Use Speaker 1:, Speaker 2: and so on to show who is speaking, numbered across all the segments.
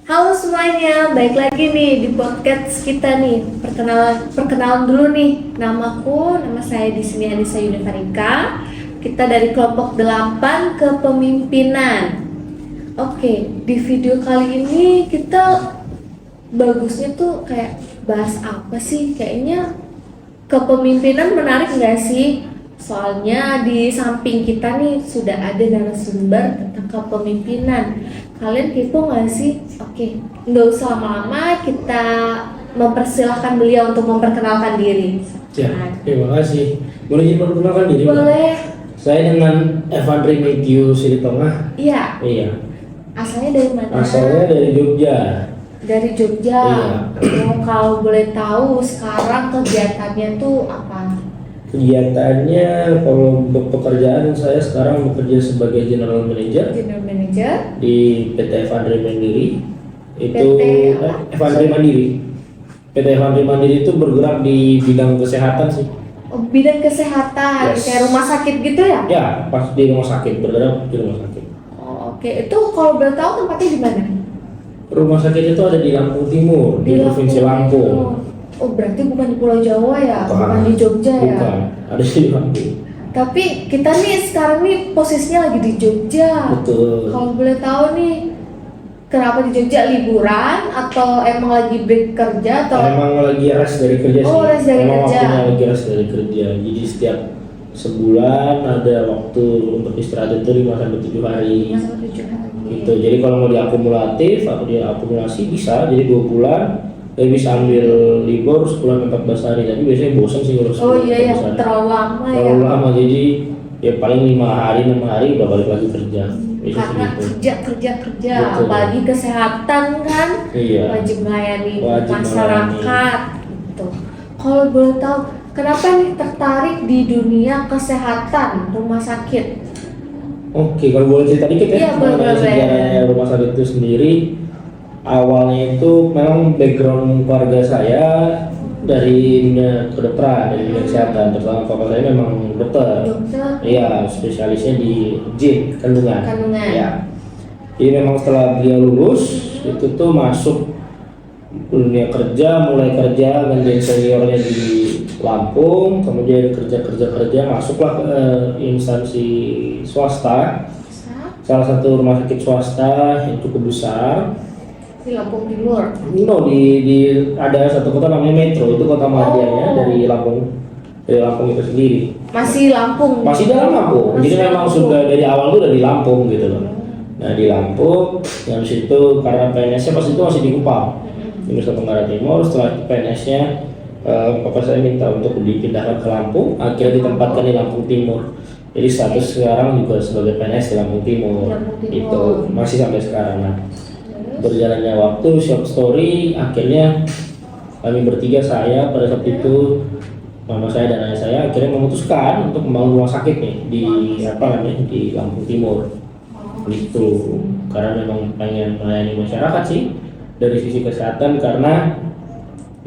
Speaker 1: Halo semuanya, balik lagi nih di podcast kita nih. Perkenalan dulu nih. Nama saya di sini Anissa Yunifarika. Kita dari kelompok 8 kepemimpinan. Oke, di video kali ini kita bagusnya tuh kayak bahas apa sih? Kayaknya kepemimpinan menarik nggak sih? Soalnya di samping kita nih sudah ada narasumber tentang kepemimpinan. Kalian kepo nggak sih? Oke, nggak usah lama-lama, kita mempersilahkan beliau untuk memperkenalkan diri.
Speaker 2: Ya, terima kasih. Boleh memperkenalkan diri?
Speaker 1: Boleh.
Speaker 2: Saya dengan Evandri Medio Silitonga.
Speaker 1: Iya.
Speaker 2: Iya.
Speaker 1: Asalnya dari mana?
Speaker 2: Asalnya dari Jogja.
Speaker 1: Dari Jogja.
Speaker 2: Iya.
Speaker 1: Oh, kalau boleh tahu sekarang kegiatannya tuh apa?
Speaker 2: Kegiatannya kalau untuk pekerjaan saya sekarang bekerja sebagai General Manager
Speaker 1: General Manager
Speaker 2: di PT Evandri Mandiri. Itu
Speaker 1: PT apa?
Speaker 2: Evandri Mandiri. PT Evandri Mandiri itu bergerak di bidang kesehatan sih.
Speaker 1: Oh, bidang kesehatan,
Speaker 2: Yes.
Speaker 1: kayak rumah sakit gitu ya?
Speaker 2: Ya, pas di rumah sakit, bergerak di rumah sakit.
Speaker 1: Oh, oke. Itu kalau boleh tahu tempatnya di mana?
Speaker 2: Rumah sakit itu ada di Lampung Timur, di Provinsi Lampung.
Speaker 1: Oh, berarti bukan di Pulau Jawa ya, bukan di Jogja ya.
Speaker 2: Bukan, ada di Lampung.
Speaker 1: Tapi kita nih sekarang nih posisinya lagi di Jogja.
Speaker 2: Betul.
Speaker 1: Kalau boleh tahu nih, kenapa di Jogja, liburan atau emang lagi break kerja atau?
Speaker 2: Emang lagi rest dari kerja sih.
Speaker 1: Oh, rest dari
Speaker 2: Emang
Speaker 1: kerja.
Speaker 2: waktunya lagi rest dari kerja. Jadi setiap sebulan ada waktu untuk istirahat itu 5 sampai 7 hari.
Speaker 1: 5 sampai 7 hari.
Speaker 2: Gitu. Jadi kalau mau diakumulatif atau diakumulasi bisa. Jadi 2 bulan. Jadi bisa ambil libur sebulan 14 hari. Tapi biasanya bosan sih kalau
Speaker 1: Oh
Speaker 2: sebulan
Speaker 1: iya ya,
Speaker 2: 14 hari.
Speaker 1: terlalu lama ya.
Speaker 2: Terlalu lama, jadi ya paling 5 hari 6 hari udah balik lagi kerja. Biasanya
Speaker 1: Karena
Speaker 2: segitu.
Speaker 1: kerja,
Speaker 2: Betul.
Speaker 1: apalagi kesehatan kan,
Speaker 2: Iya.
Speaker 1: wajib melayani
Speaker 2: Wajib
Speaker 1: masyarakat. Gitu. Kalau boleh tahu, kenapa nih tertarik di dunia kesehatan rumah sakit?
Speaker 2: Oke, kalau boleh cerita dikit
Speaker 1: Iya,
Speaker 2: ya mengenai
Speaker 1: boleh.
Speaker 2: sejarahnya rumah sakit itu sendiri. Awalnya itu memang background keluarga saya dari dunia kedokteran, dari dunia kesehatan. Terutama papa saya memang dokter.
Speaker 1: Dokter
Speaker 2: Iya, spesialisnya di GYN, kandungan.
Speaker 1: kandungan.
Speaker 2: Ya. Jadi memang setelah beliau lulus itu tuh masuk dunia kerja, mulai kerja gantiin seniornya di Lampung, kemudian kerja masuklah ke instansi swasta, salah satu rumah sakit swasta yang cukup besar.
Speaker 1: Di Lampung Timur.
Speaker 2: No, di ada satu kota namanya Metro, itu kota marganya dari Lampung itu sendiri.
Speaker 1: Masih Lampung.
Speaker 2: Masih dalam Lampung,
Speaker 1: Masih
Speaker 2: jadi memang
Speaker 1: Lampung.
Speaker 2: sudah dari awal tuh dari Lampung gitu loh. Nah di Lampung, yang situ karena PNS-nya pas itu masih di Kupang, di Nusa Tenggara Timur. Setelah PNS-nya papa saya minta untuk dipindahkan ke Lampung, akhirnya ditempatkan di Lampung Timur. Jadi status sekarang juga sebagai PNS di Lampung Timur.
Speaker 1: Lampung Timur.
Speaker 2: Itu masih sampai sekarang. Nah, berjalannya waktu, short story, akhirnya kami bertiga, saya pada saat itu, mama saya dan ayah saya akhirnya memutuskan untuk membangun rumah sakit nih di di Lampung Timur. Gitu. Karena memang pengen melayani masyarakat sih dari sisi kesehatan, karena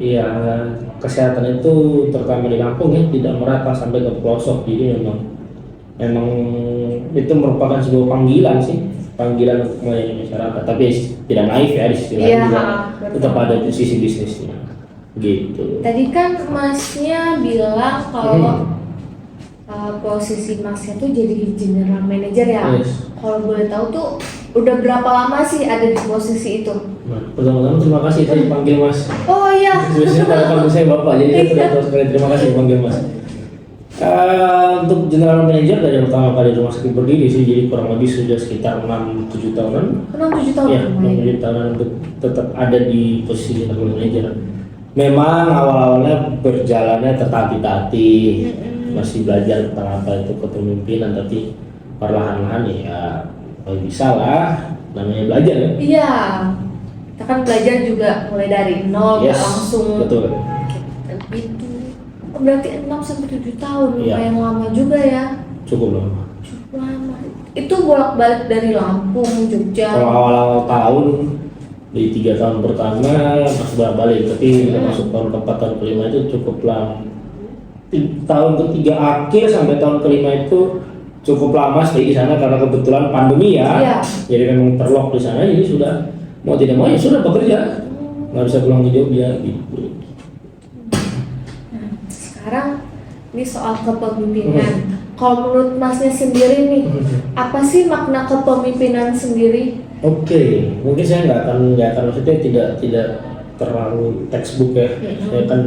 Speaker 2: ya kesehatan itu terutama di Lampung ya tidak merata sampai ke pelosok. Jadi memang itu merupakan sebuah panggilan sih, panggilan untuk melayani masyarakat. Tapi tidak naif ya, di sisi lain
Speaker 1: Iya,
Speaker 2: juga
Speaker 1: betul.
Speaker 2: tetap ada di sisi bisnisnya gitu.
Speaker 1: Tadi kan masnya bilang kalau posisi masnya tuh jadi general manager ya.
Speaker 2: Yes.
Speaker 1: Kalau boleh tahu tuh udah berapa lama sih ada di posisi itu?
Speaker 2: Nah, pertama-tama terima kasih saya dipanggil Mas.
Speaker 1: Oh iya.
Speaker 2: Biasanya pada panggil saya Bapak, jadi saya tidak tahu sekali. Terima kasih dipanggil Mas. Untuk general manager dari pertama kali rumah sakit berdiri sih, jadi kurang lebih sudah sekitar 6-7 tahunan.
Speaker 1: 6-7 tahun.
Speaker 2: Ya, 6-7 tahunan untuk tetap ada di posisi general manager. Memang awal-awalnya berjalannya tertatih-tatih, masih belajar tentang apa itu kepemimpinan, tapi perlahan-lahan ya bisa lah, namanya belajar ya.
Speaker 1: Iya. kita kan belajar juga mulai dari nol, nggak
Speaker 2: Yes,
Speaker 1: langsung
Speaker 2: betul.
Speaker 1: gitu. Oh, berarti 6 sampai 7 tahun,
Speaker 2: Iya.
Speaker 1: lumayan lama juga ya.
Speaker 2: Cukup lama.
Speaker 1: Cukup lama. Itu bolak-balik dari Lampung, Jogja.
Speaker 2: Kalau awal-awal tahun di 3 tahun pertama masuk balik, tapi udah masuk tahun keempat, tahun kelima itu cukup lama. Tahun ketiga akhir sampai tahun kelima itu cukup lama stay di sana karena kebetulan pandemi ya.
Speaker 1: Iya.
Speaker 2: Jadi memang terlock di sana, jadi sudah mau tidak mau ya sudah bekerja, nggak bisa pulang ke Jogja gitu.
Speaker 1: Nah, sekarang ini soal kepemimpinan. Kalau menurut Masnya sendiri nih, apa sih makna kepemimpinan sendiri?
Speaker 2: Oke, mungkin saya nggak akan maksudnya tidak terlalu textbook ya. Saya akan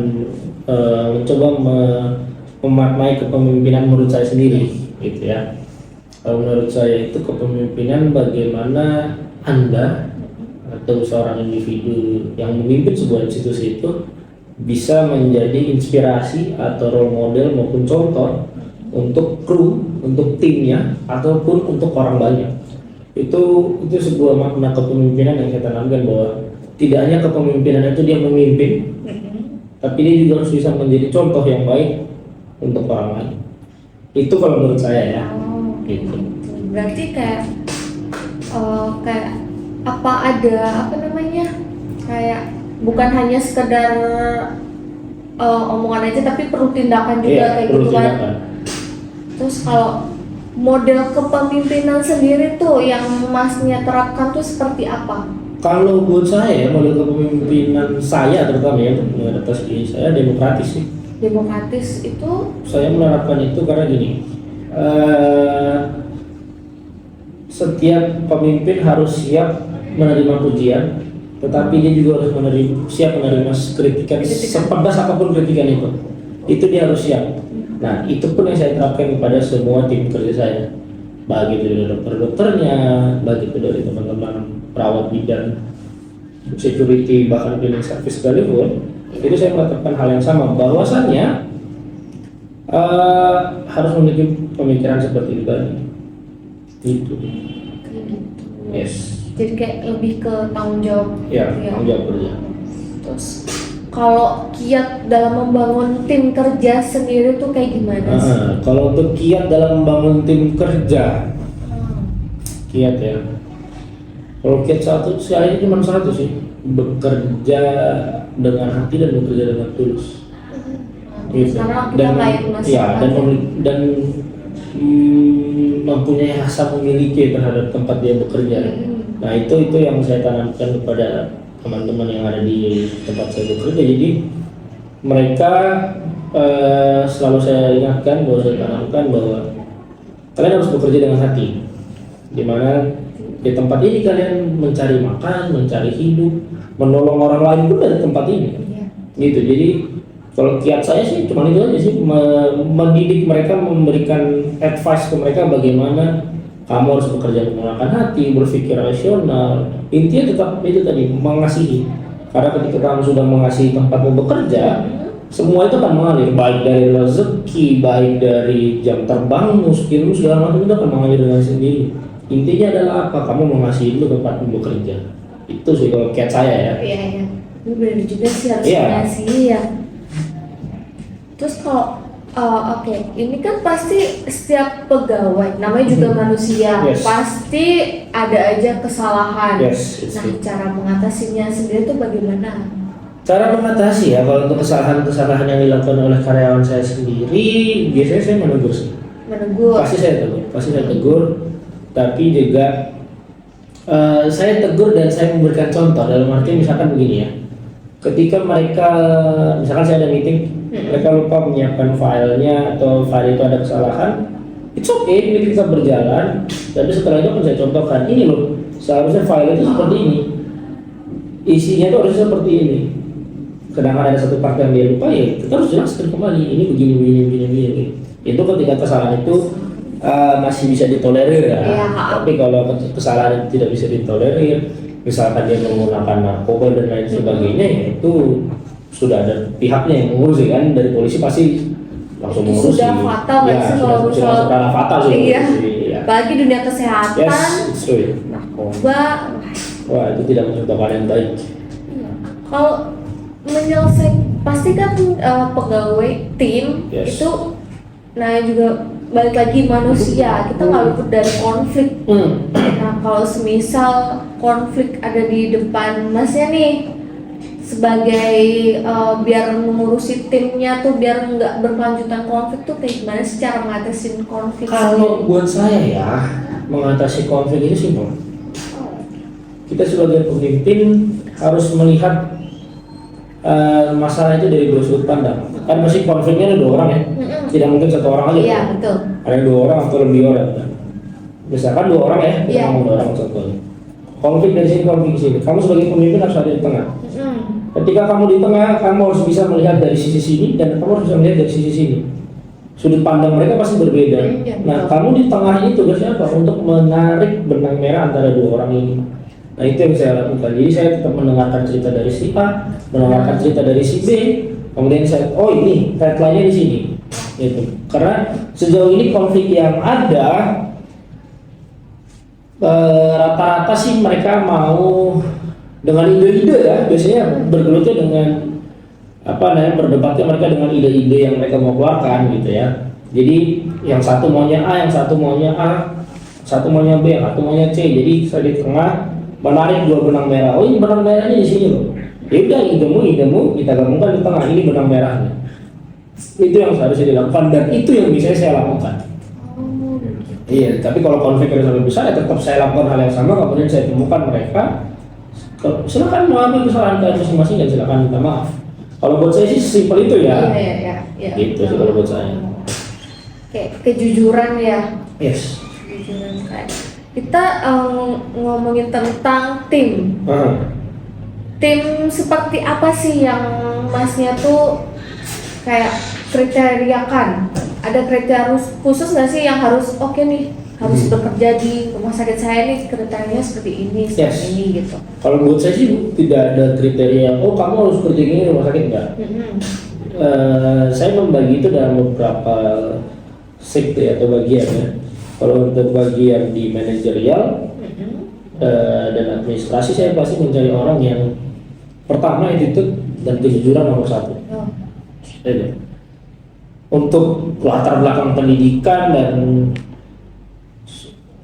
Speaker 2: mencoba memaknai kepemimpinan menurut saya sendiri, gitu ya. Kalau menurut saya itu kepemimpinan bagaimana Anda atau seorang individu yang memimpin sebuah institusi itu bisa menjadi inspirasi atau role model maupun contoh untuk kru, untuk timnya ataupun untuk orang banyak. Itu sebuah makna kepemimpinan yang saya tanamkan, bahwa tidak hanya kepemimpinan itu dia memimpin, tapi dia juga harus bisa menjadi contoh yang baik untuk orang lain. Itu kalau menurut saya ya. Gitu.
Speaker 1: Berarti kayak apa ada apa namanya, kayak bukan hanya sekedar omongan aja, tapi perlu tindakan juga,
Speaker 2: Iya,
Speaker 1: kayak
Speaker 2: perlu
Speaker 1: gitu kan.
Speaker 2: tindakan.
Speaker 1: Terus kalau model kepemimpinan sendiri tuh yang Masnya terapkan tuh seperti apa?
Speaker 2: Kalau buat saya, model kepemimpinan saya terutama ya, untuk mengadaptasi diri saya demokratis sih.
Speaker 1: Demokratis itu
Speaker 2: Saya menerapkan itu karena gini, setiap pemimpin harus siap menerima pujian, tetapi dia juga harus siap menerima kritikan, sepedas apapun kritikan itu dia harus siap. Nah, itu pun yang saya terapkan kepada semua tim kerja saya, baik itu dari dokter-dokternya, baik itu dari teman-teman perawat bidan, security, bahkan cleaning service sekalipun. Itu saya melakukan hal yang sama, bahwasannya harus memiliki pemikiran seperti itu tadi. Gitu. Yes.
Speaker 1: jadi kayak lebih ke tanggung jawab.
Speaker 2: Ya,
Speaker 1: gitu
Speaker 2: tanggung jawab kerja.
Speaker 1: Terus kalau kiat dalam membangun tim kerja sendiri tuh kayak gimana sih?
Speaker 2: Kalau untuk kiat dalam membangun tim kerja, kiat ya. Kalau kiat satu sekali cuma satu sih, bekerja dengan hati dan bekerja dengan tulus. Gitu.
Speaker 1: Karena kita layak
Speaker 2: ya, dan mempunyai rasa memiliki terhadap tempat dia bekerja. Nah, itu yang saya tanamkan kepada teman-teman yang ada di tempat saya bekerja. Jadi mereka selalu saya ingatkan, bahwa saya tanamkan bahwa kalian harus bekerja dengan hati, dimana di tempat ini kalian mencari makan, mencari hidup, menolong orang lain pun dari tempat ini. Gitu. Jadi kalau kiat saya sih cuma itu aja sih, mendidik mereka, memberikan advice ke mereka bagaimana kamu harus bekerja menggunakan hati, berpikir rasional. Intinya tetap itu tadi, mengasihi. Karena ketika kamu sudah mengasihi tempatmu bekerja, semua itu akan mengalir, baik dari rezeki, baik dari jam terbangmu, skillmu, segala macam itu akan mengalir dengan sendiri. Intinya adalah apa? Kamu mengasihi itu tempatmu bekerja. Itu sih kalau kiat saya ya.
Speaker 1: Iya. Ini benar juga sih, harus
Speaker 2: Iya.
Speaker 1: mengasihi ya. Terus kalau oke, ini kan pasti setiap pegawai, namanya juga manusia,
Speaker 2: Yes.
Speaker 1: pasti ada aja kesalahan.
Speaker 2: Yes, it's
Speaker 1: Nah,
Speaker 2: true.
Speaker 1: cara mengatasinya sendiri tuh bagaimana?
Speaker 2: Cara mengatasi ya, kalau untuk kesalahan-kesalahan yang dilakukan oleh karyawan saya sendiri, biasanya saya menegur sih.
Speaker 1: Menegur.
Speaker 2: Pasti saya tegur, tapi juga saya tegur dan saya memberikan contoh, dalam arti misalkan begini ya, ketika mereka, misalkan saya ada meeting, mereka lupa menyiapkan filenya atau file itu ada kesalahan, it's okay, ini kita berjalan, tapi setelah itu akan saya contohkan, ini loh, seharusnya file itu seperti ini, isinya itu harusnya seperti ini. Sedangkan ada satu part yang dia lupa, ya kita harus jelaskan kembali, ini begini. Itu ketika kesalahan itu masih bisa ditolerir ya.
Speaker 1: Iya.
Speaker 2: Tapi kalau kesalahan itu tidak bisa ditolerir, misalkan dia menggunakan narkoba dan lain sebagainya, ya itu sudah ada pihaknya yang mengurusi kan, dari polisi pasti langsung
Speaker 1: Itu
Speaker 2: mengurusi.
Speaker 1: sudah fatal
Speaker 2: ya,
Speaker 1: sih
Speaker 2: sudah
Speaker 1: kalau misalnya.
Speaker 2: sudah fatal sih.
Speaker 1: Iya.
Speaker 2: Ya.
Speaker 1: Bagi dunia kesehatan,
Speaker 2: Yes, it's true.
Speaker 1: narkoba,
Speaker 2: wah itu tidak menciptakan yang baik.
Speaker 1: Iya. Kalau menyelesaikan pasti kan pegawai tim
Speaker 2: Yes.
Speaker 1: itu, nah juga balik lagi manusia, kita nggak luput dari konflik. Nah kalau semisal konflik ada di depan masnya nih, sebagai biar mengurusi timnya tuh biar nggak berkelanjutan konflik tuh kayak gimana sih cara ngatasin konflik?
Speaker 2: Kalau buat saya ya, mengatasi konflik itu simpel. Kita sebagai pemimpin harus melihat masalah itu dari dua sudut pandang. Kan pasti konfliknya ada 2 orang ya, tidak mungkin 1 orang aja.
Speaker 1: Iya betul.
Speaker 2: Ada 2 orang atau lebih orang. Misalkan 2 orang ya, kita
Speaker 1: Iya.
Speaker 2: ngomong 2 orang atau 1 orang. Konflik dari sini, konflik di sini. Kamu sebagai pemimpin harus ada di tengah. Ketika kamu di tengah, kamu harus bisa melihat dari sisi sini dan kamu harus bisa melihat dari sisi sini. Sudut pandang mereka pasti berbeda.
Speaker 1: Iya,
Speaker 2: Nah,
Speaker 1: betul.
Speaker 2: kamu di tengah itu tugasnya apa? Untuk menarik benang merah antara 2 orang ini. Nah, itu yang saya lakukan. Jadi saya tetap mendengarkan cerita dari si A, mendengarkan cerita dari si B, kemudian saya, oh ini headline-nya di sini. Gitu. Karena sejauh ini konflik yang ada rata-rata sih mereka mau dengan ide-ide ya, biasanya bergelutnya dengan berdebatnya mereka dengan ide-ide yang mereka mau keluarkan gitu ya. Jadi yang satu maunya A, yang satu maunya A, satu maunya B, yang satu maunya C. Jadi saya di tengah menarik 2 benang merah. Oh ini benang merahnya di sini loh. Ya udah idemu kita gabungkan di tengah, ini benang merahnya. Itu yang seharusnya dilakukan dan itu yang bisa saya lakukan. Iya, tapi kalau konflik yang lebih besar ya tetap saya lakukan hal yang sama, kemudian saya temukan mereka. Silakan mengambil kesalahan kalian masing-masing dan silakan minta maaf. Kalau buat saya sih simpel itu ya.
Speaker 1: Iya.
Speaker 2: Gitu sih kalau buat saya.
Speaker 1: Kayak kejujuran ya.
Speaker 2: Yes.
Speaker 1: Kejujuran kayak kita ngomongin tentang tim. Tim seperti apa sih yang masnya tuh kayak kriteriakan? Ada kriteria khusus nggak sih yang harus oke nih harus bekerja di rumah sakit saya nih kriterianya seperti ini, seperti
Speaker 2: Yes.
Speaker 1: ini gitu.
Speaker 2: Kalau buat saya sih tidak ada kriteria. Oh kamu harus kerja gini di rumah sakit enggak. Saya membagi itu dalam beberapa shift ya, atau bagian ya. Kalau untuk bagian di manajerial dan administrasi, saya pasti mencari orang yang pertama attitude dan kejujuran nomor 1.
Speaker 1: Oh.
Speaker 2: Itu. Untuk latar belakang pendidikan dan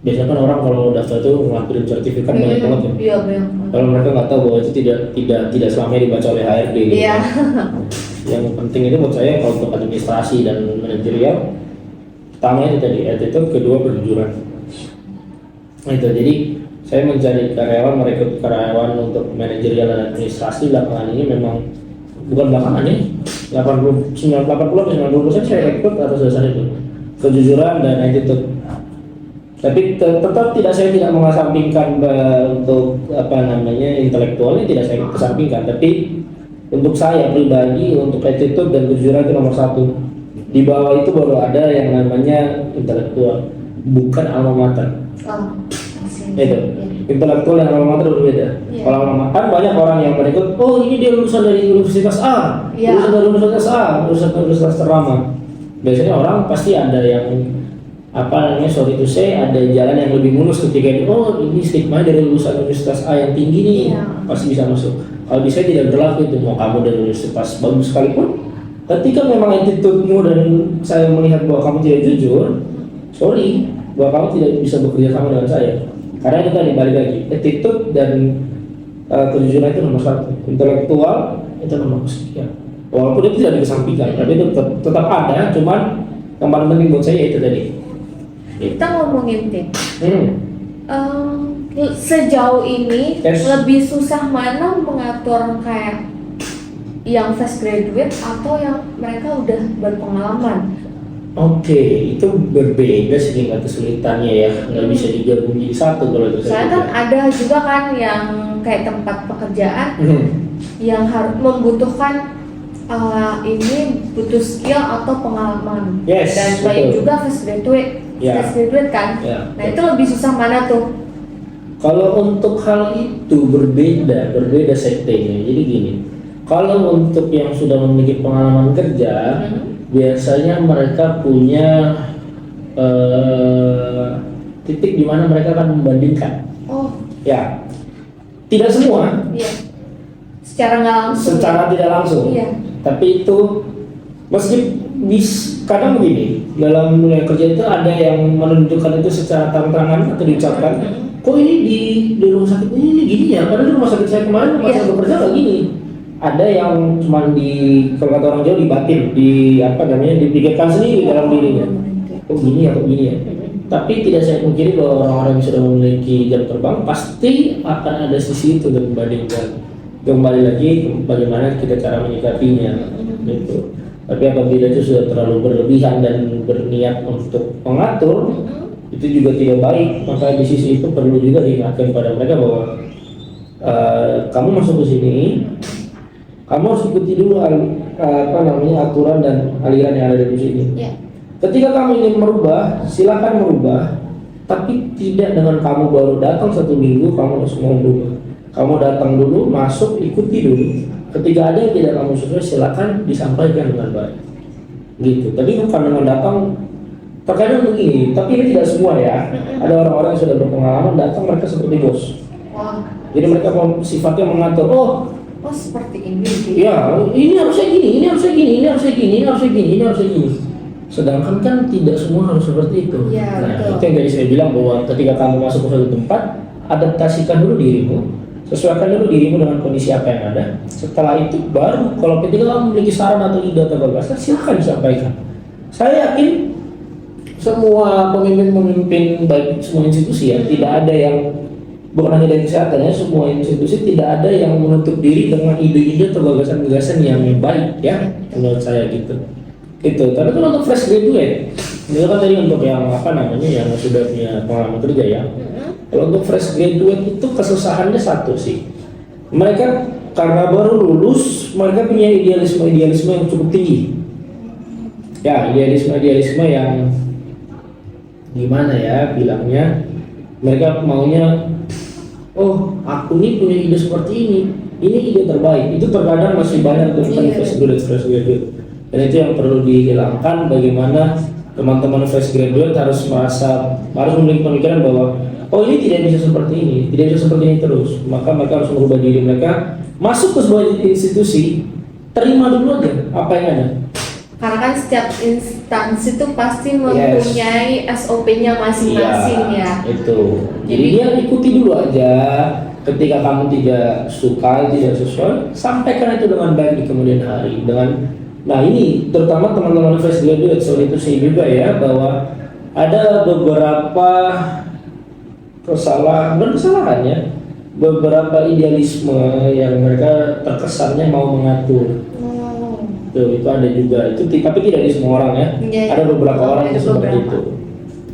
Speaker 2: biasanya kan orang kalau daftar itu ngelakuin sertifikat banyak banget ya.
Speaker 1: Iya, banyak.
Speaker 2: Kalau mereka nggak tahu bahwa itu tidak selamanya dibaca oleh HRD. Gitu.
Speaker 1: Iya.
Speaker 2: Yang penting itu buat saya kalau untuk administrasi dan manajerial, pertama itu tadi attitude, kedua kejujuran. Nah, itu jadi saya mencari karyawan, merekrut karyawan untuk manajerial dan administrasi belakangan ini memang bukan belakangan ya, 80-90% saya rekrut atas dasar itu kejujuran dan attitude. Tapi tetap saya tidak mengesampingkan untuk intelektualnya tidak saya kesampingkan, tapi untuk saya pribadi untuk attitude dan kejujuran itu nomor 1. Di bawah itu baru ada yang namanya intelektual, bukan alma mater.
Speaker 1: Oh.
Speaker 2: Itu intelektual dan alma mater berbeda.
Speaker 1: Iya.
Speaker 2: Kalau alma mater banyak orang yang berikut, oh ini dia lulusan dari universitas A,
Speaker 1: Iya.
Speaker 2: lulusan dari universitas A, lulusan universitas ternama. Biasanya orang pasti ada yang sorry to say, ada jalan yang lebih mulus ketika ini stigma dari lulusan universitas A yang tinggi nih,
Speaker 1: Iya.
Speaker 2: pasti bisa masuk. Kalau di saya tidak berlaku itu, mau kamu dari universitas bagus sekalipun, ketika memang attitude-mu dan saya melihat bahwa kamu tidak jujur, sorry, bahwa kamu tidak bisa bekerja sama dengan saya. Karena itu tadi balik lagi, attitude dan kejujuran itu nomor 1, intelektual itu nomor sekian. Walaupun itu tidak dikesampingkan, tapi itu tetap ada, cuman yang paling penting buat saya itu tadi.
Speaker 1: Kita ngomongin tim.
Speaker 2: Hmm.
Speaker 1: Sejauh ini
Speaker 2: Yes.
Speaker 1: lebih susah mana mengatur kayak yang fresh graduate atau yang mereka udah berpengalaman?
Speaker 2: Oke, itu berbeda sih tingkat kesulitannya ya, nggak bisa digabung jadi satu kalau itu.
Speaker 1: Soalnya kan ada juga kan yang kayak tempat pekerjaan yang harus membutuhkan ini butuh skill atau pengalaman.
Speaker 2: Yes,
Speaker 1: Dan banyak
Speaker 2: betul.
Speaker 1: juga fresh graduate,
Speaker 2: Ya.
Speaker 1: fresh graduate kan.
Speaker 2: Ya.
Speaker 1: Nah itu lebih susah mana tuh?
Speaker 2: Kalau untuk hal itu berbeda sektornya. Jadi gini, kalau untuk yang sudah memiliki pengalaman kerja, biasanya mereka punya titik di mana mereka akan membandingkan.
Speaker 1: Oh,
Speaker 2: Ya, Tidak semua,
Speaker 1: Iya. Secara nggak langsung.
Speaker 2: secara tidak langsung.
Speaker 1: Iya.
Speaker 2: Tapi itu meski kadang begini, dalam dunia kerja itu ada yang menunjukkan itu secara terang-terangan atau diucapkan. Kok ini di rumah sakit ini gini ya? Padahal di rumah sakit saya kemarin pas saya bekerja nggak gini. Ada yang cuma kalau kata orang Jawa dibatin, dipikirkan sendiri dalam dirinya. Kok gini ya, kok gini ya. Tapi tidak saya pungkiri bahwa orang-orang yang sudah memiliki jam terbang pasti akan ada sisi itu dan kembali lagi bagaimana kita cara menyikapinya gitu. Tapi apabila itu sudah terlalu berlebihan dan berniat untuk mengatur, itu juga tidak baik. Maka di sisi itu perlu juga diingatkan pada mereka bahwa kamu masuk ke sini, kamu harus ikuti dulu aturan dan aliran yang ada di sini.
Speaker 1: Iya.
Speaker 2: Ketika kamu ingin merubah, silakan merubah, tapi tidak dengan kamu baru datang 1 minggu kamu harus mau berubah. Kamu datang dulu, masuk, ikuti dulu. Ketika ada yang tidak kamu sesuai, silakan disampaikan dengan baik. Gitu. Tapi bukan dengan datang. Terkadang begini, tapi ini tidak semua ya. Ada orang-orang yang sudah berpengalaman datang mereka seperti bos.
Speaker 1: Wah.
Speaker 2: Jadi mereka sifatnya mengatur. Oh
Speaker 1: seperti ini.
Speaker 2: ya, ini harusnya gini, ini harusnya gini, ini harusnya gini, ini harusnya gini, ini harusnya gini. Sedangkan kan tidak semua harus seperti itu.
Speaker 1: Ya,
Speaker 2: Nah,
Speaker 1: betul.
Speaker 2: itu yang tadi saya bilang bahwa ketika kamu masuk ke suatu tempat, adaptasikan dulu dirimu, sesuaikan dulu dirimu dengan kondisi apa yang ada. Setelah itu baru, kalau ketika kamu memiliki saran atau ide atau gagasan, silakan disampaikan. Saya yakin semua pemimpin baik semua institusi ya, tidak ada yang bukan hanya dari kesehatan ya, semua institusi tidak ada yang menutup diri dengan ide-ide atau gagasan-gagasan yang baik ya, menurut saya gitu. Itu. Tapi kalau untuk fresh graduate, itu kan tadi untuk yang yang sudah punya pengalaman kerja ya. Kalau untuk fresh graduate itu kesusahannya satu sih. Mereka karena baru lulus, mereka punya idealisme yang cukup tinggi. Ya, idealisme yang gimana ya bilangnya, mereka maunya, oh aku nih punya ide seperti ini ide terbaik. Itu terkadang masih banyak untuk fresh graduate. Dan itu yang perlu dihilangkan, bagaimana teman-teman fresh graduate harus memiliki pemikiran bahwa oh ini tidak bisa seperti ini, tidak bisa seperti ini terus. Maka mereka harus merubah diri mereka, masuk ke sebuah institusi, terima dulu aja apa yang ada.
Speaker 1: Karena kan setiap instansi itu pasti mempunyai SOP-nya masing-masing ya.
Speaker 2: Itu. Jadi dia ikuti dulu aja. Ketika kamu tidak suka, tidak sesuai, sampaikan itu dengan baik di kemudian hari. Nah ini terutama teman-teman fresh graduate soal itu sih juga ya, bahwa ada beberapa kesalahan ya, beberapa idealisme yang mereka terkesannya mau mengatur. Tuh, itu ada juga, itu tapi tidak di semua orang ya. Ada beberapa orang yang seperti itu.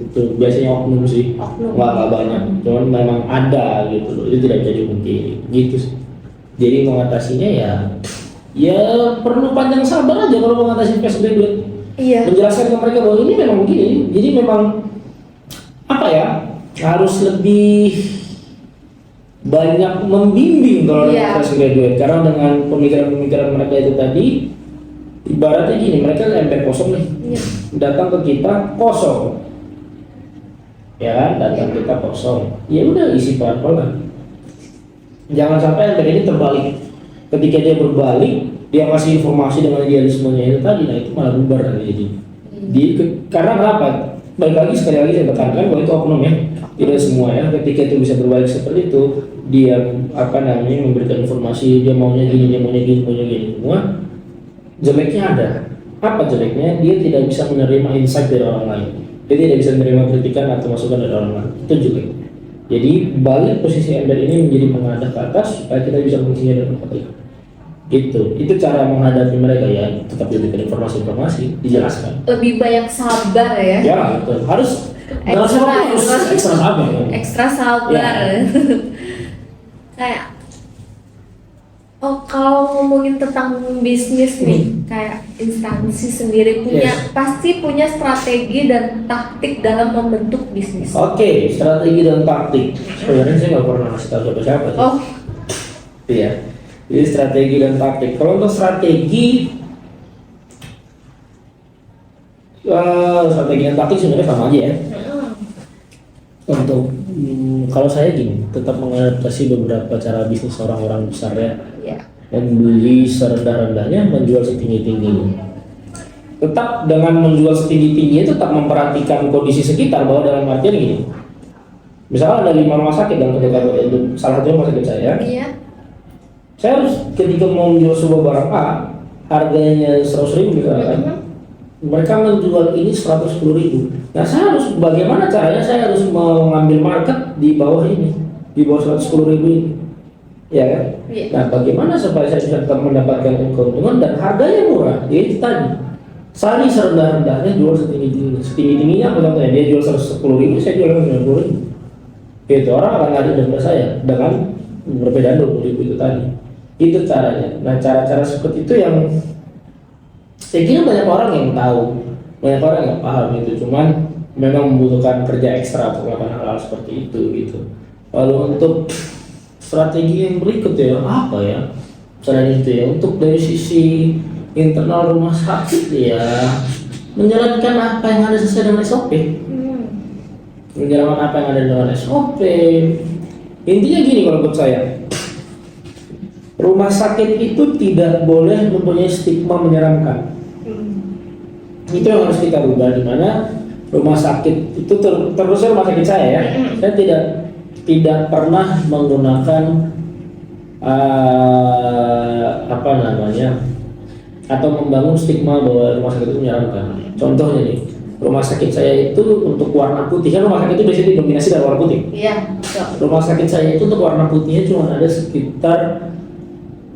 Speaker 2: Itu biasanya oknum sih, nggak banyak, cuman memang ada gitu loh. Itu tidak jadi mungkin gitu sih. Jadi mengatasinya ya perlu panjang sabar aja kalau mengatasi fresh graduate.
Speaker 1: Iya.
Speaker 2: Menjelaskan ke mereka bahwa ini memang begini, jadi memang harus lebih banyak membimbing kalau fresh graduate, karena dengan pemikiran mereka itu tadi, ibaratnya gini, mereka ember kosong nih, datang ke kita kosong, ya kan, datang kita kosong, ya udah isi pelan-pelan. Jangan sampai ember ini terbalik. Ketika dia berbalik, dia kasih informasi dengan idealismenya itu tadi, nah itu malah bubar nanti karena kenapa? Baik lagi, sekali lagi saya tekankan bahwa itu oknum ya, tidak semua ya. Ketika itu bisa berbalik seperti itu, dia memberikan informasi, dia maunya gini semua. Jeleknya ada. Apa jeleknya? Dia tidak bisa menerima insight dari orang lain. Dia tidak bisa menerima kritikan atau masukan dari orang lain. Itu jelek. Jadi balik posisi ember ini menjadi menghadap ke atas supaya kita bisa mengisinya dengan baik. Gitu. Itu cara menghadapi mereka ya. Tetap diberikan informasi, dijelaskan.
Speaker 1: Lebih banyak sabar ya.
Speaker 2: Ya, betul. Harus ekstra sabar.
Speaker 1: Ekstra sabar.
Speaker 2: Ya.
Speaker 1: Kayak kalau ngomongin tentang bisnis nih, kayak instansi sendiri pasti punya strategi dan taktik dalam membentuk bisnis.
Speaker 2: Oke, strategi dan taktik. Sebenarnya saya nggak pernah ngasih tahu siapa-siapa sih. Iya. Jadi strategi dan taktik. Kalau untuk strategi dan taktik sebenarnya sama aja ya. Untuk Kalau saya gini, tetap mengadaptasi beberapa cara bisnis orang-orang besar ya.
Speaker 1: Ya.
Speaker 2: Membeli serendah-rendahnya, menjual setinggi-tingginya. Tetap dengan menjual setinggi-tingginya, tetap memperhatikan kondisi sekitar, bahwa dalam artian gini. Misalnya ada 5 rumah sakit dalam ketika itu, salah satu rumah sakit saya.
Speaker 1: Iya.
Speaker 2: Saya harus ketika mau menjual sebuah barang A, harganya 100.000 misalkan. Mereka menjual ini 110.000. Nah, saya harus bagaimana caranya saya harus mengambil market di bawah ini, di bawah 110.000 ini, ya kan?
Speaker 1: Iya.
Speaker 2: Nah, bagaimana supaya saya bisa tetap mendapatkan keuntungan dan harganya murah? Yaitu tadi, sari serendah-rendahnya jual setinggi-tingginya. Setinggi-tingginya apa contohnya? Dia jual 110.000, saya jual 90.000. Itu orang akan lari daripada saya dengan perbedaan 20.000 itu tadi. Itu caranya. Nah, cara-cara seperti itu yang saya kira banyak orang yang tahu, banyak orang yang paham itu, cuman memang membutuhkan kerja ekstra untuk melakukan hal-hal seperti itu gitu. Lalu untuk strategi yang berikut ya, apa ya? Selain itu ya, untuk dari sisi internal rumah sakit ya, menjalankan apa yang ada sesuai dengan SOP. Menjalankan apa yang ada dengan SOP. Intinya gini kalau menurut saya, rumah sakit itu tidak boleh mempunyai stigma menyeramkan. Itu yang harus kita rubah, di mana rumah sakit itu terusnya rumah sakit saya ya. Saya tidak pernah menggunakan apa namanya, atau membangun stigma bahwa rumah sakit itu menyeramkan. Contohnya nih, rumah sakit saya itu untuk warna putih, kan rumah sakit itu biasanya didominasi dari warna putih.
Speaker 1: Iya.
Speaker 2: Rumah sakit saya itu untuk warna putihnya cuma ada sekitar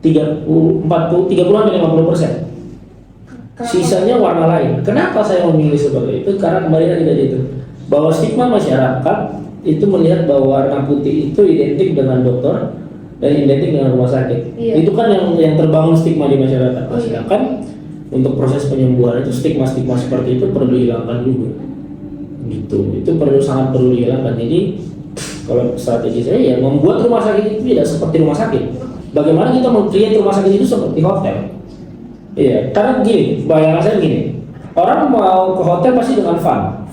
Speaker 2: 30-50%. Sisanya warna lain. Kenapa saya memilih seperti itu? Karena kembali lagi dari itu, bahwa stigma masyarakat itu melihat bahwa warna putih itu identik dengan dokter dan identik dengan rumah sakit.
Speaker 1: Iya.
Speaker 2: Itu kan yang terbangun stigma di masyarakat. Sedangkan untuk proses penyembuhan itu stigma-stigma seperti itu perlu dihilangkan juga. Gitu. Itu sangat perlu dihilangkan. Jadi kalau strategi saya ya membuat rumah sakit itu tidak seperti rumah sakit. Bagaimana kita meng-create rumah sakit itu seperti hotel? Iya, karena gini, bayangan saya gini, orang mau ke hotel pasti dengan fun.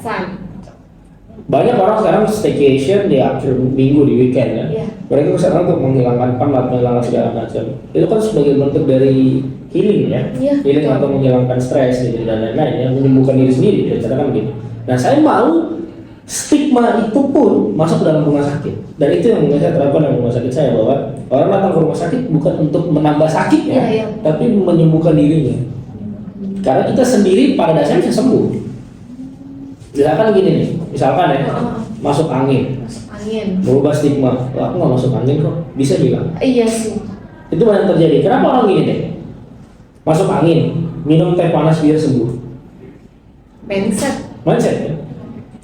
Speaker 2: Banyak orang sekarang staycation di akhir minggu, di weekend ya.
Speaker 1: Iya.
Speaker 2: Mereka kesana untuk menghilangkan penat, menghilangkan segala macam. Itu kan sebagai bentuk dari healing ya,
Speaker 1: Iya,
Speaker 2: healing
Speaker 1: betul.
Speaker 2: atau menghilangkan stres gitu, dan lain-lain ya, menyembuhkan diri sendiri. Cara kan gitu. Nah, saya mau stigma itu pun masuk dalam rumah sakit, dan itu yang saya terapkan dalam rumah sakit saya, bahwa orang datang ke rumah sakit bukan untuk menambah sakit ya,
Speaker 1: Iya.
Speaker 2: tapi menyembuhkan dirinya. Karena kita sendiri pada dasarnya bisa sembuh. Misalkan gini nih, misalkan ya, masuk angin, berubah stigma, "Wah, aku nggak masuk angin kok," bisa bilang.
Speaker 1: Iya sih.
Speaker 2: Itu banyak terjadi. Kenapa orang gini deh? Masuk angin, minum teh panas biar sembuh. Mindset ya.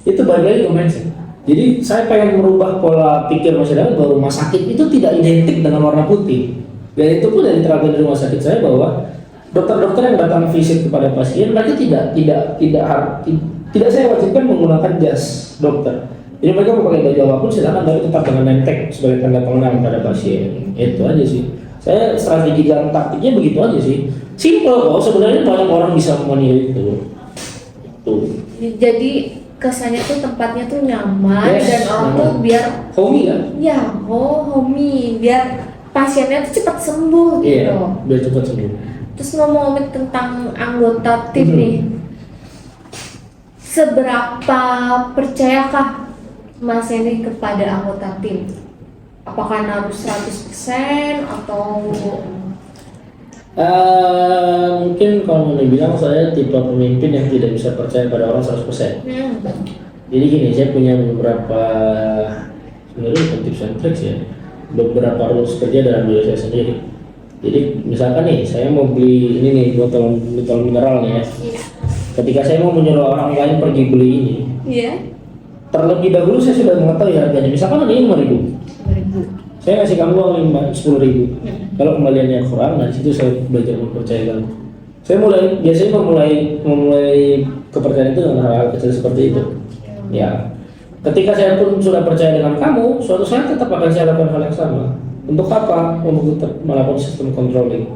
Speaker 2: Itu balik lagi ke mindset. Jadi saya pengen merubah pola pikir masyarakat bahwa rumah sakit itu tidak identik dengan warna putih. Dan itu pun dari terapi di rumah sakit saya, bahwa dokter-dokter yang datang visit kepada pasien, mereka tidak saya wajibkan menggunakan jas dokter. Jadi mereka mau pakai baju apapun silakan, tapi tetap dengan name tag sebagai tanda pengenal pada pasien. Itu aja sih. Saya strategi dan taktiknya begitu aja sih. Simple kok, sebenarnya banyak orang bisa meniru itu.
Speaker 1: Jadi kesannya tuh tempatnya tuh nyaman,
Speaker 2: Yes,
Speaker 1: dan orang tuh
Speaker 2: nyaman.
Speaker 1: biar
Speaker 2: Homey kan?
Speaker 1: ya homey, biar pasiennya tuh cepat sembuh gitu.
Speaker 2: Iya, biar cepat sembuh.
Speaker 1: Terus ngomongin tentang anggota tim
Speaker 2: Mhm.
Speaker 1: nih, seberapa percayakah Mas Henry kepada anggota tim? Apakah harus 100% atau
Speaker 2: Mungkin kalau mau dibilang saya tipe pemimpin yang tidak bisa percaya pada orang 100%. Jadi gini, saya punya beberapa sebenarnya tips and tricks ya, beberapa rules kerja dalam diri saya sendiri. Jadi misalkan nih, saya mau beli ini nih, botol mineral nih ya. Ketika saya mau menyuruh orang lain pergi beli ini, terlebih dahulu saya sudah mengetahui harganya. Misalkan ini 5.000, saya ngasih kamu uang 10.000. Kalau kembaliannya kurang, nah situ saya belajar mempercayakan. Saya biasanya memulai kepercayaan itu dengan hal-hal kecil seperti itu. Ya, ketika saya pun sudah percaya dengan kamu, suatu saat tetap akan saya lakukan hal yang sama. Untuk apa? Untuk tetap melakukan sistem controlling.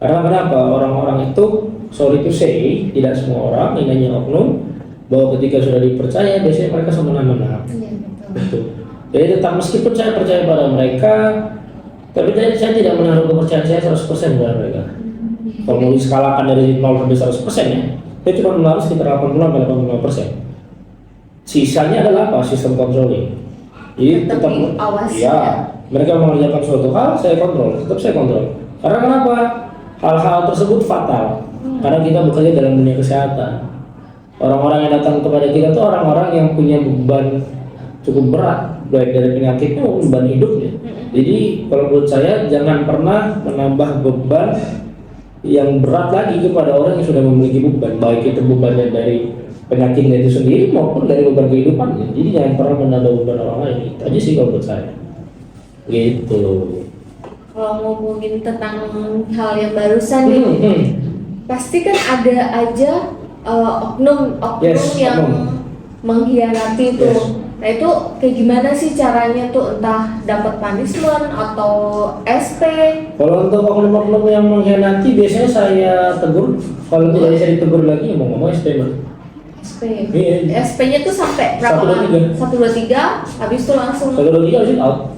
Speaker 2: Karena kenapa? Orang-orang itu, sorry to say, tidak semua orang, ini hanya oknum, bahwa ketika sudah dipercaya, biasanya mereka semena-mena. Betul. Jadi tetap meskipun saya percaya pada mereka, tapi saya tidak menaruh kepercayaan saya 100% pada mereka. Kalau mau diskalakan dari 0 sampai 100% ya, saya cuma menaruh sekitar 80-85%. Sisanya adalah apa? Sistem controlling. Jadi tetap
Speaker 1: awasi.
Speaker 2: Ya, mereka mengerjakan suatu hal, saya kontrol, tetap saya kontrol. Karena kenapa? Hal-hal tersebut fatal. Karena kita bekerja dalam dunia kesehatan. Orang-orang yang datang kepada kita itu orang-orang yang punya beban cukup berat, baik dari penyakitnya maupun beban hidupnya. Jadi kalau menurut saya jangan pernah menambah beban yang berat lagi kepada orang yang sudah memiliki beban, baik itu bebannya dari penyakitnya itu sendiri maupun dari beban kehidupannya. Jadi jangan pernah menambah beban orang lain. Itu aja sih kalau menurut saya. Gitu.
Speaker 1: Kalau ngomongin tentang hal yang barusan nih, pasti kan ada aja oknum yang mengkhianati itu.
Speaker 2: Yes.
Speaker 1: Nah itu kayak gimana sih caranya tuh, entah dapat punishment atau SP?
Speaker 2: Kalau untuk oknum-oknum yang mengkhianati biasanya saya tegur. Kalau tidak bisa ditegur lagi mau ngomong SP bang.
Speaker 1: SP.
Speaker 2: Iya.
Speaker 1: SP-nya tuh sampai berapa?
Speaker 2: 1, 2, 3.
Speaker 1: 1, 2, 3, habis itu langsung
Speaker 2: 1, 2, 3 habis itu out.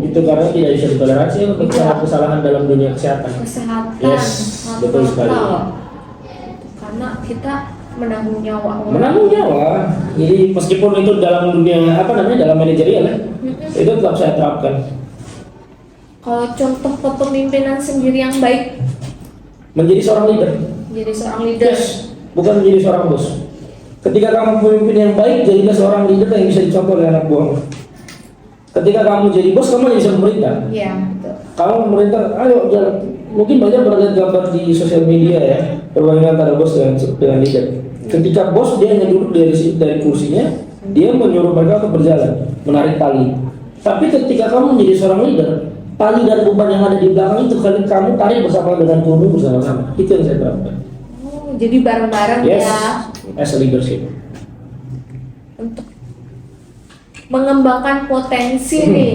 Speaker 2: Itu karena tidak bisa ditoleransi untuk kesalahan dalam dunia kesehatan. Yes, betul sekali.
Speaker 1: Karena kita menanggung nyawa orang.
Speaker 2: Menanggung nyawa. Jadi meskipun itu dalam dunia dalam manajerial ya, itu tetap saya terapkan.
Speaker 1: Kalau contoh kepemimpinan sendiri yang baik,
Speaker 2: Menjadi seorang leader.
Speaker 1: jadi seorang leader.
Speaker 2: Yes, bukan menjadi seorang bos. Ketika kamu pemimpin yang baik, jadilah seorang leader yang bisa dicontoh oleh anak buahmu. Ketika kamu jadi bos, kamu bisa memerintah.
Speaker 1: Iya, betul.
Speaker 2: Kamu memerintah, ayo jalan. Mungkin banyak berlihat gambar di sosial media ya, perbandingan antara bos dengan leader. Ketika bos dia hanya duduk dari kursinya, dia menyuruh mereka untuk berjalan, menarik tali. Tapi ketika kamu menjadi seorang leader, tali dan beban yang ada di belakang itu kamu tarik bersama dengan tubuh bersama-sama. Itu yang saya terapkan.
Speaker 1: Oh, jadi bareng-bareng
Speaker 2: Yes,
Speaker 1: ya.
Speaker 2: as a leadership.
Speaker 1: Untuk mengembangkan potensi nih.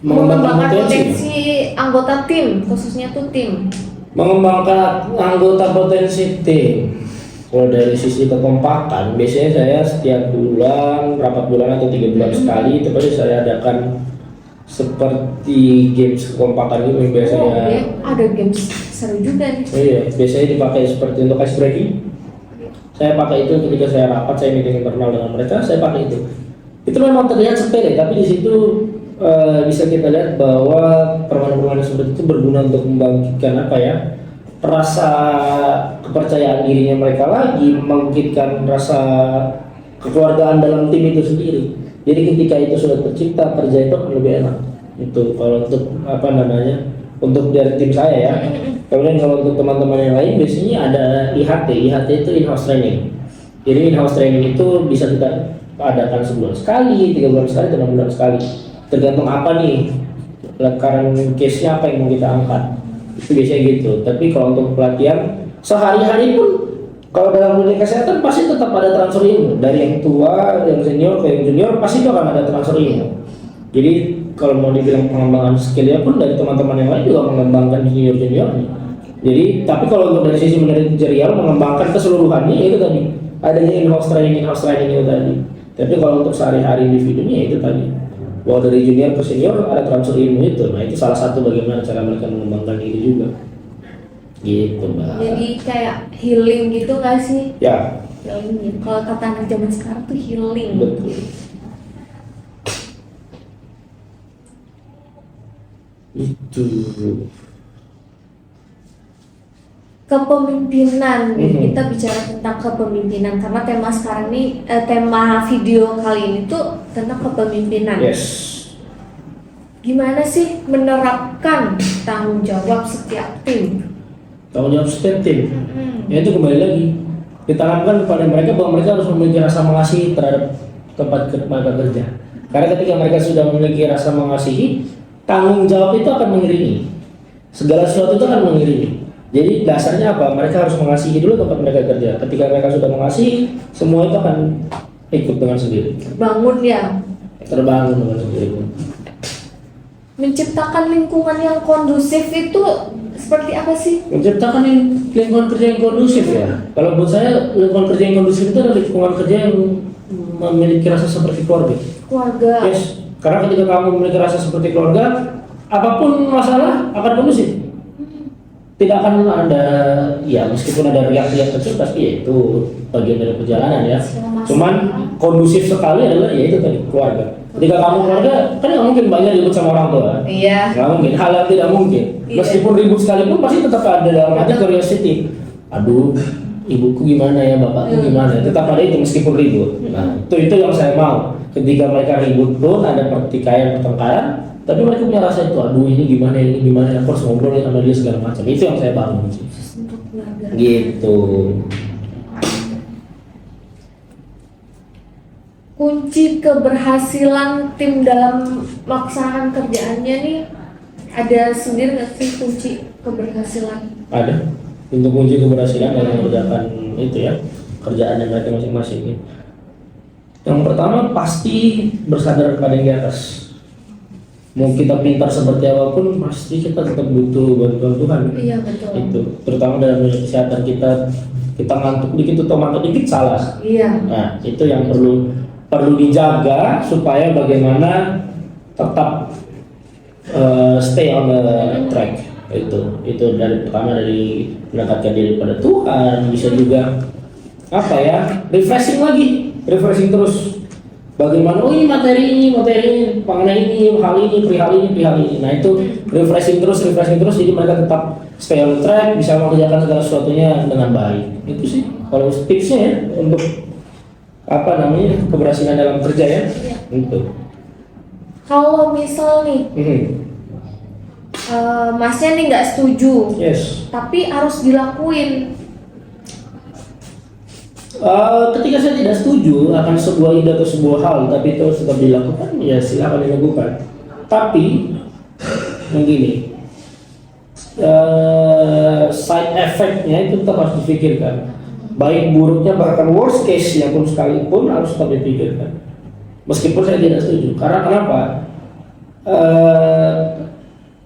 Speaker 1: Mengembangkan potensi anggota tim, khususnya tuh tim.
Speaker 2: Mengembangkan anggota potensi tim. Kalau dari sisi kekompakan, biasanya saya setiap bulan, rapat bulan atau 3 bulan sekali, itu pasti saya adakan seperti games kekompakan itu biasanya.
Speaker 1: Oh, ya, ada games seru juga nih.
Speaker 2: Iya, biasanya dipakai seperti untuk ice breaking. Saya pakai itu ketika saya rapat, saya meeting internal dengan mereka, saya pakai itu. Itu memang terlihat sepele, tapi di situ bisa kita lihat bahwa permainan-permainan seperti itu berguna untuk membangkitkan rasa kepercayaan dirinya mereka lagi, membangkitkan rasa kekeluargaan dalam tim itu sendiri. Jadi ketika itu sudah tercipta, kerja itu akan lebih enak. Itu kalau untuk untuk dari tim saya ya. Kemudian kalau untuk teman-teman yang lain biasanya ada IHT. IHT itu in-house training. Jadi in-house training itu bisa kita adakan sebulan sekali, 3 bulan sekali, 6 bulan sekali. Tergantung apa nih, current case-nya apa yang mau kita angkat. Itu biasanya gitu. Tapi kalau untuk pelatihan sehari-hari pun, kalau dalam dunia kesehatan pasti tetap ada transfer ilmu dari yang tua, yang senior ke yang junior, pasti itu akan ada transfer ilmu. Jadi kalau mau dibilang pengembangan skillnya pun dari teman-teman yang lain juga mengembangkan junior-juniornya. Jadi tapi kalau untuk dari sisi manajerial mengembangkan keseluruhannya itu tadi adanya in-house training itu tadi. Tapi kalau untuk sehari-hari individunya itu tadi, bahwa dari junior ke senior ada transfer ilmu itu. Nah itu salah satu bagaimana cara mereka mengembangkan diri juga. Gitu Mbak.
Speaker 1: Jadi kayak healing gitu nggak sih?
Speaker 2: Ya.
Speaker 1: Healing. Kalau kata anak zaman sekarang tuh healing.
Speaker 2: Betul. Itu.
Speaker 1: Kepemimpinan, kita bicara tentang kepemimpinan karena tema sekarang ini, tema video kali ini tuh tentang kepemimpinan.
Speaker 2: Yes.
Speaker 1: Gimana sih menerapkan tanggung jawab setiap tim?
Speaker 2: Tanggung jawab setiap tim. Ya itu kembali lagi ditanamkan kepada mereka bahwa mereka harus memiliki rasa mengasihi terhadap tempat mereka kerja. Karena ketika mereka sudah memiliki rasa mengasihi, tanggung jawab itu akan mengiringi. Segala sesuatu itu akan mengiringi. Jadi dasarnya apa? Mereka harus mengasihi dulu tempat mereka kerja. Ketika mereka sudah mengasihi, semua itu akan ikut dengan sendiri.
Speaker 1: Bangun ya.
Speaker 2: Terbangun dengan sendiri.
Speaker 1: Menciptakan lingkungan yang kondusif itu seperti apa sih?
Speaker 2: Menciptakan lingkungan kerja yang kondusif ya. Kalau buat saya lingkungan kerja yang kondusif itu adalah lingkungan kerja yang memiliki rasa seperti keluarga.
Speaker 1: Keluarga.
Speaker 2: Yes, karena ketika kamu memiliki rasa seperti keluarga, apapun masalah akan kondusif. Tidak akan ada, ya meskipun ada riak-riak kecil, tapi ya itu bagian dari perjalanan ya. Cuman kondusif sekali adalah ya itu tadi keluarga. Ketika kamu keluarga, kan nggak mungkin banyak ribut sama orang tua.
Speaker 1: Iya.
Speaker 2: Nggak mungkin, hal yang tidak mungkin.
Speaker 1: Iya.
Speaker 2: Meskipun ribut sekalipun pasti tetap ada dalam hati curiosity. Aduh, ibuku gimana ya, bapakku gimana? Tetap ada itu meskipun ribut. Nah, itu yang saya mau. Ketika mereka ribut pun ada pertikaian, pertengkaran, tapi mereka punya rasa itu, aduh ini gimana, aku harus ngobrol sama dia segala macam. Itu yang saya bangun sih.
Speaker 1: Untuk keluarga.
Speaker 2: Gitu.
Speaker 1: Kunci keberhasilan tim dalam melaksanakan kerjaannya nih, ada sendiri nggak sih kunci keberhasilan?
Speaker 2: Ada. Untuk kunci keberhasilan dalam mengerjakan itu ya, kerjaan yang mereka masing-masing. Yang pertama pasti bersandar pada yang di atas. Mau kita pintar seperti apapun, pasti kita tetap butuh bantuan Tuhan.
Speaker 1: Iya betul.
Speaker 2: Itu terutama dalam dunia kesehatan kita ngantuk dikit atau mantuk dikit salah.
Speaker 1: Iya.
Speaker 2: Nah itu yang perlu dijaga supaya bagaimana tetap stay on the track. Itu dari pertama dari mendekatkan diri pada Tuhan, bisa juga apa ya, refreshing terus. Bagaimana, oh ini materi ini, mengenai ini, perihal ini. Nah itu refreshing terus, jadi mereka tetap stay on track, bisa mengerjakan segala sesuatunya dengan baik. Itu sih kalau tipsnya ya untuk keberhasilan dalam kerja ya.
Speaker 1: Iya.
Speaker 2: Itu.
Speaker 1: Kalau misal nih, masnya nih nggak setuju,
Speaker 2: Yes.
Speaker 1: tapi harus dilakuin.
Speaker 2: Ketika saya tidak setuju akan sebuah ide atau sebuah hal, tapi itu harus tetap dilakukan, ya silakan dilakukan. Tapi begini, side effect-nya itu tetap harus dipikirkan. Baik buruknya bahkan worst case-nya pun sekalipun harus tetap dipikirkan. Meskipun saya tidak setuju. Karena kenapa?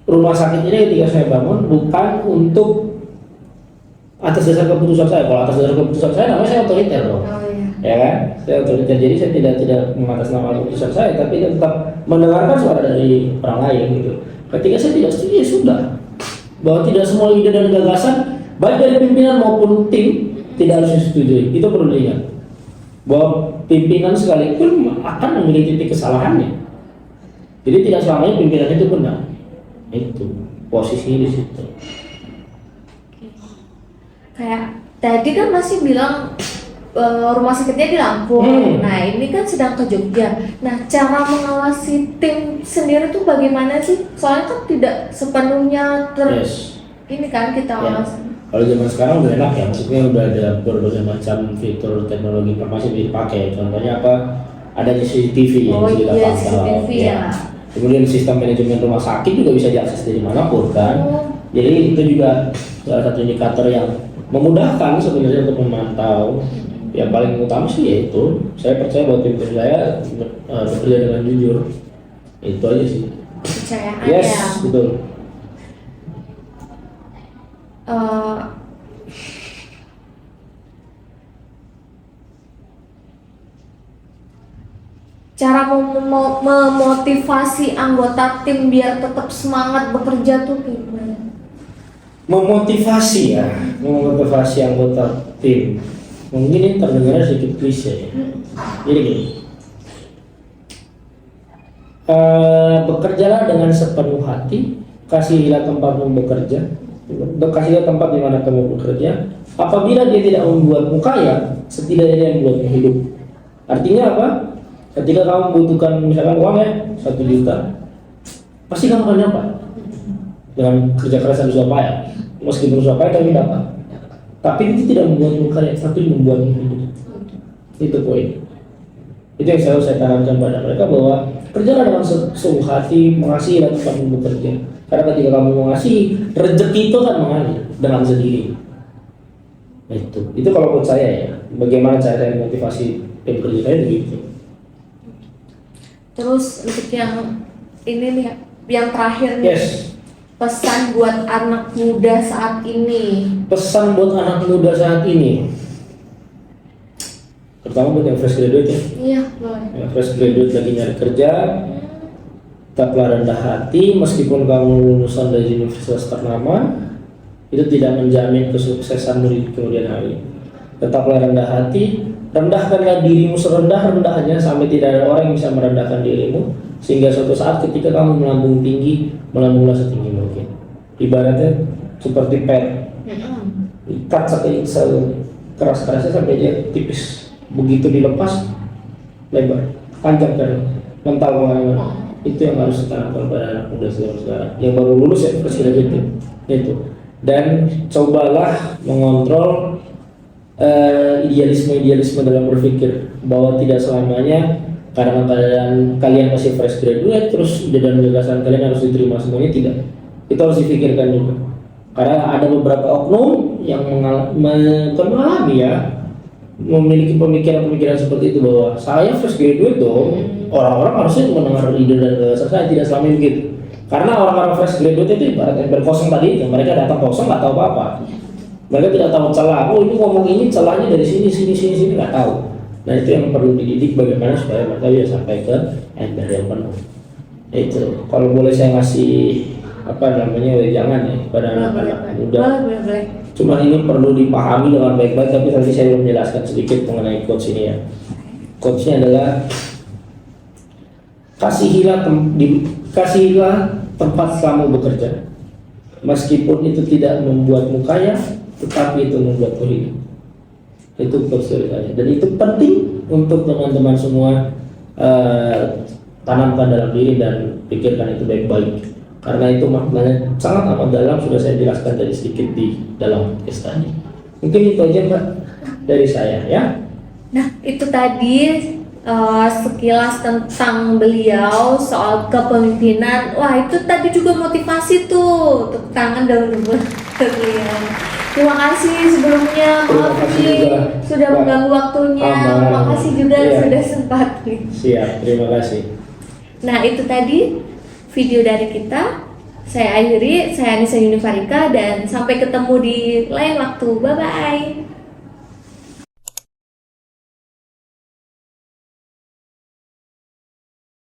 Speaker 2: Rumah sakit ini ketika saya bangun bukan untuk atas dasar keputusan saya. Kalau atas dasar keputusan saya, namanya saya otoriter dong.
Speaker 1: Oh iya.
Speaker 2: Ya kan? Saya otoriter, jadi saya tidak mengatasnamakan keputusan saya, tapi tetap mendengarkan suara dari orang lain gitu. Ketika saya tidak setuju, ya sudah. Bahwa tidak semua ide dan gagasan, baik dari pimpinan maupun tim, tidak harus disetujui. Itu perlu diingat. Bahwa pimpinan sekalipun akan memiliki titik kesalahannya. Jadi tidak selamanya pimpinan itu benar. Itu posisinya di situ.
Speaker 1: Kayak tadi kan masih bilang rumah sakitnya di Lampung. Nah ini kan sedang ke Jogja. Nah cara mengawasi tim sendiri tuh bagaimana sih? Soalnya kan tidak sepenuhnya
Speaker 2: Yes.
Speaker 1: ini kan kita
Speaker 2: Ya.
Speaker 1: awasi.
Speaker 2: Kalau zaman sekarang udah enak ya, maksudnya udah ada berbagai macam fitur teknologi informasi yang dipakai. Contohnya apa? Ada CCTV yang
Speaker 1: Oh
Speaker 2: bisa kita
Speaker 1: iya,
Speaker 2: pantau.
Speaker 1: CCTV ya.
Speaker 2: Kemudian sistem manajemen rumah sakit juga bisa diakses dari manapun kan.
Speaker 1: Oh.
Speaker 2: Jadi itu juga salah satu indikator yang memudahkan sebenarnya untuk memantau. Yang paling utama sih yaitu saya percaya bahwa tim saya bekerja dengan jujur. Itu aja sih.
Speaker 1: Kepercayaan
Speaker 2: Yes,
Speaker 1: ya.
Speaker 2: betul.
Speaker 1: Cara memotivasi anggota tim biar tetap semangat bekerja tuh gimana?
Speaker 2: Memotivasi anggota tim. Mungkin ini terdengar sedikit klise ya. Jadi gini, bekerjalah dengan sepenuh hati, kasihilah tempatmu bekerja, kasihlah tempat di mana kamu bekerja. Apabila dia tidak membuatmu kaya, setidaknya dia membuatmu hidup. Artinya apa? Ketika kamu membutuhkan misalkan uang ya 1 juta, pasti kamu akan dapat dengan kerja keras dan usaha payah. Meskipun usaha payah kamu dapat, tapi itu tidak membuatmu kaya, tapi membuatmu hidup. Itu poin. Itu yang selalu saya tanamkan pada mereka, bahwa kerjalah dengan sesungguh hati, mengasihi dan tempatmu bekerja. Karena ketika kamu mengasihi, rezeki itu akan mengalir dengan sendiri. Itu kalau buat saya ya. Bagaimana cara saya motivasi tim kerja saya begitu.
Speaker 1: Terus untuk yang ini nih, yang terakhir nih,
Speaker 2: Yes.
Speaker 1: pesan buat anak muda saat ini.
Speaker 2: Pesan buat anak muda saat ini. Pertama buat yang fresh graduate ya.
Speaker 1: Iya, boleh.
Speaker 2: Yang fresh graduate lagi nyari kerja, tetaplah rendah hati meskipun kamu lulusan dari universitas ternama, itu tidak menjamin kesuksesanmu di kemudian hari. Tetaplah rendah hati, rendahkanlah dirimu serendah-rendahnya sampai tidak ada orang yang bisa merendahkan dirimu, sehingga suatu saat ketika kamu melambung tinggi, melambunglah setinggi mungkin. Ibaratnya seperti pen, ikat keras-kerasnya sampai dia tipis. Begitu dilepas, lebar, panjang kan, mental kemana-mana. Itu yang harus ditanamkan pada anak muda sekarang yang baru lulus ya, fresh graduate itu. Dan cobalah mengontrol idealisme dalam berpikir, bahwa tidak selamanya karena kalian masih fresh graduate terus dan gagasan kalian harus diterima semuanya, tidak. Itu harus dipikirkan juga, karena ada beberapa oknum yang mengalami ya, memiliki pemikiran-pemikiran seperti itu, bahwa saya fresh graduate dong, orang-orang harusnya mendengar ide dan gagasan saya. Tidak selama begitu, karena orang-orang fresh graduate itu ibarat ember kosong tadi itu, mereka datang kosong, nggak tahu apa-apa, mereka tidak tahu celah. Oh ini ngomong ini celahnya dari sini nggak tahu. Nah itu yang perlu dididik, bagaimana supaya mereka bisa sampai ke ember yang penuh. Itu kalau boleh saya ngasih jangan ya kepada anak-anak muda.
Speaker 1: Boleh.
Speaker 2: Cuma ini perlu dipahami dengan baik-baik, tapi nanti saya belum menjelaskan sedikit mengenai quotes ini ya. Quotesnya adalah kasihilah tempat kamu bekerja, meskipun itu tidak membuatmu kaya, tetapi itu membuatmu hidup. Itu quotes ceritanya, dan itu penting untuk teman-teman semua tanamkan dalam diri dan pikirkan itu baik-baik. Karena itu maknanya sangat amat dalam, sudah saya jelaskan tadi sedikit di dalam podcast tadi. Mungkin itu aja Mbak dari saya ya.
Speaker 1: Nah itu tadi sekilas tentang beliau soal kepemimpinan. Wah itu tadi juga motivasi tuh, tepuk tangan dahulu buat beliau. Terima kasih sebelumnya, maaf nih sudah mengganggu waktunya. Terima kasih juga sudah sempat.
Speaker 2: Siap, terima kasih.
Speaker 1: Nah itu tadi video dari kita. Saya akhiri, saya Anissa Yunifarika, dan sampai ketemu di lain waktu. Bye-bye.